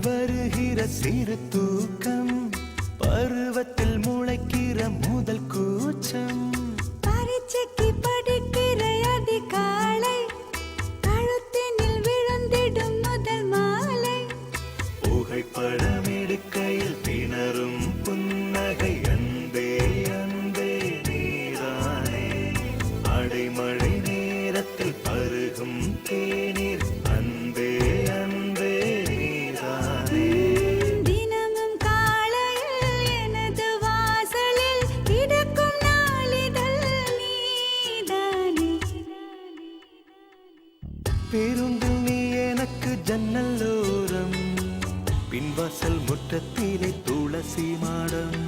வருகிற சிறு தூக்கம் பருவத்தில் முளைக்கிற முதல் கூச்சம் பரீட்சைக்கு படிக்கிற அதிகாலை கழுத்தினில் விழுந்திடும் முதல் மாலை புகைப்படம் எடுக்கையில் திணறும் புன்னகை அன்பே அன்பே நீரானே அடைமழை நேரத்தில் பருகும் தேநீர் அன்பே அன்பே நீரானே தினமும் காலையில் எனது வாசலில் கிடக்கும் நாளிதழ் நீதானே பேருந்தில் நீ எனக்கு ஜன்னலோரம் பின்வாசல் முற்றத்திலே துளசி மாடம்